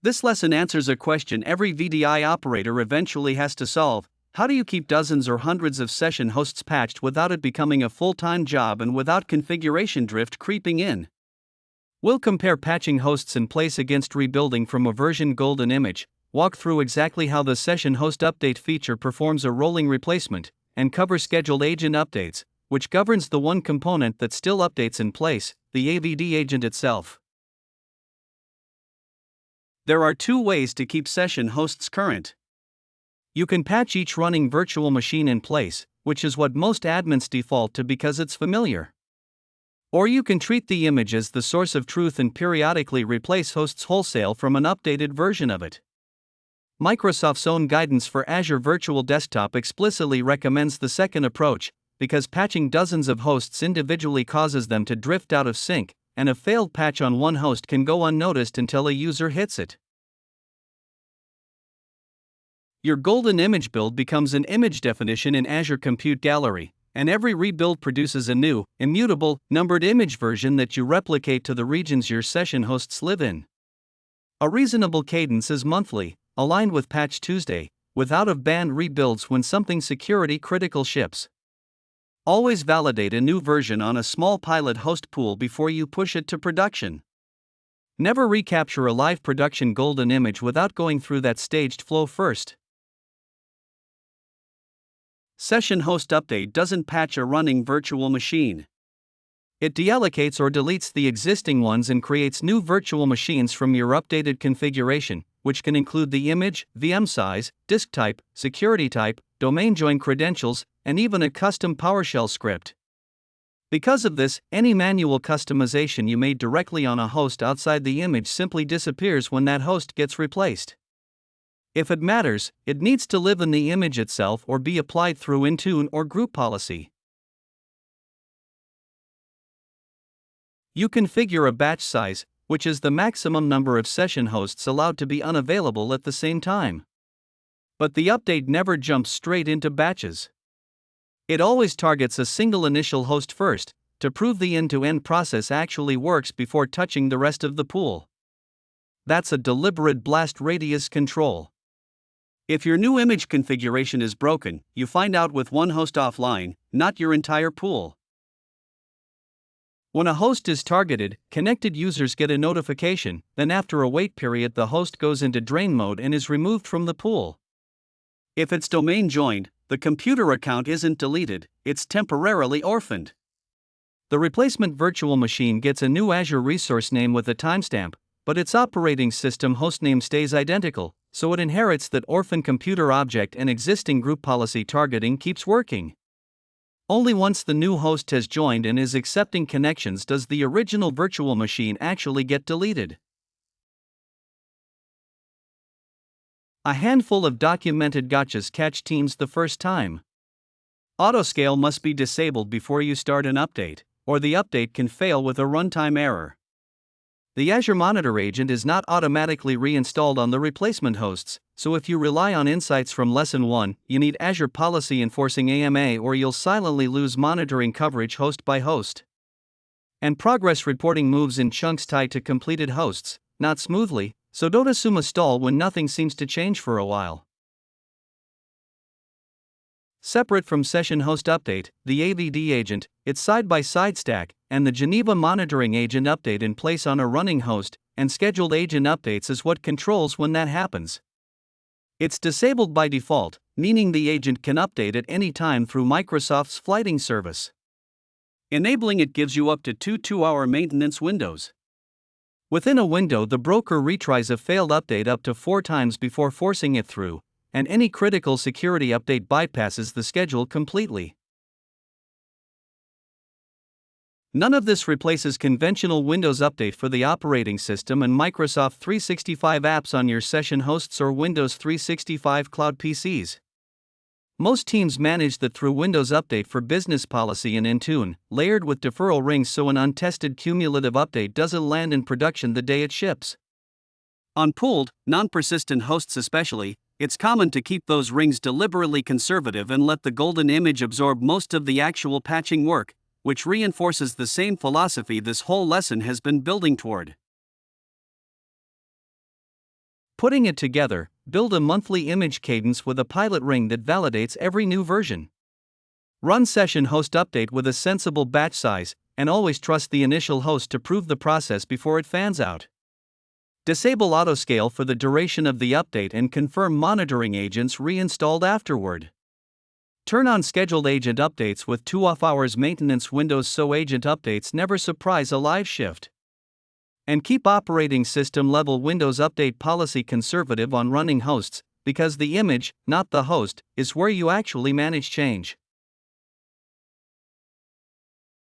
This lesson answers a question every VDI operator eventually has to solve: how do you keep dozens or hundreds of session hosts patched without it becoming a full-time job and without configuration drift creeping in? We'll compare patching hosts in place against rebuilding from a version golden image, walk through exactly how the session host update feature performs a rolling replacement, and cover scheduled agent updates, which governs the one component that still updates in place, the AVD agent itself. There are two ways to keep session hosts current. You can patch each running virtual machine in place, which is what most admins default to because it's familiar. Or you can treat the image as the source of truth and periodically replace hosts wholesale from an updated version of it. Microsoft's own guidance for Azure Virtual Desktop explicitly recommends the second approach, because patching dozens of hosts individually causes them to drift out of sync, and a failed patch on one host can go unnoticed until a user hits it. Your golden image build becomes an image definition in Azure Compute Gallery, and every rebuild produces a new, immutable, numbered image version that you replicate to the regions your session hosts live in. A reasonable cadence is monthly, aligned with Patch Tuesday, with out-of-band rebuilds when something security-critical ships. Always validate a new version on a small pilot host pool before you push it to production. Never recapture a live production golden image without going through that staged flow first. Session host update doesn't patch a running virtual machine. It deallocates or deletes the existing ones and creates new virtual machines from your updated configuration, which can include the image, VM size, disk type, security type, domain join credentials, and even a custom PowerShell script. Because of this, any manual customization you made directly on a host outside the image simply disappears when that host gets replaced. If it matters, it needs to live in the image itself or be applied through Intune or group policy. You configure a batch size, which is the maximum number of session hosts allowed to be unavailable at the same time. But the update never jumps straight into batches. It always targets a single initial host first, to prove the end-to-end process actually works before touching the rest of the pool. That's a deliberate blast radius control. If your new image configuration is broken, you find out with one host offline, not your entire pool. When a host is targeted, connected users get a notification, then after a wait period the host goes into drain mode and is removed from the pool. If it's domain joined, the computer account isn't deleted, it's temporarily orphaned. The replacement virtual machine gets a new Azure resource name with a timestamp, but its operating system hostname stays identical, so it inherits that orphan computer object and existing group policy targeting keeps working. Only once the new host has joined and is accepting connections does the original virtual machine actually get deleted. A handful of documented gotchas catch teams the first time. Autoscale must be disabled before you start an update, or the update can fail with a runtime error. The Azure Monitor agent is not automatically reinstalled on the replacement hosts, so if you rely on insights from Lesson 1, you need Azure policy enforcing AMA or you'll silently lose monitoring coverage host by host. And progress reporting moves in chunks tied to completed hosts, not smoothly, so don't assume a stall when nothing seems to change for a while. Separate from Session Host Update, the AVD agent, its side-by-side stack, and the Geneva Monitoring agent update in place on a running host, and scheduled agent updates is what controls when that happens. It's disabled by default, meaning the agent can update at any time through Microsoft's flighting service. Enabling it gives you up to 2 2-hour maintenance windows. Within a window, the broker retries a failed update up to 4 times before forcing it through, and any critical security update bypasses the schedule completely. None of this replaces conventional Windows Update for the operating system and Microsoft 365 apps on your session hosts or Windows 365 cloud PCs. Most teams manage that through Windows Update for Business Policy and Intune, layered with deferral rings so an untested cumulative update doesn't land in production the day it ships. On pooled, non-persistent hosts especially, it's common to keep those rings deliberately conservative and let the golden image absorb most of the actual patching work, which reinforces the same philosophy this whole lesson has been building toward. Putting it together, build a monthly image cadence with a pilot ring that validates every new version. Run session host update with a sensible batch size, and always trust the initial host to prove the process before it fans out. Disable autoscale for the duration of the update and confirm monitoring agents reinstalled afterward. Turn on scheduled agent updates with 2 off-hours maintenance windows so agent updates never surprise a live shift. And keep operating system level Windows Update policy conservative on running hosts, because the image, not the host, is where you actually manage change.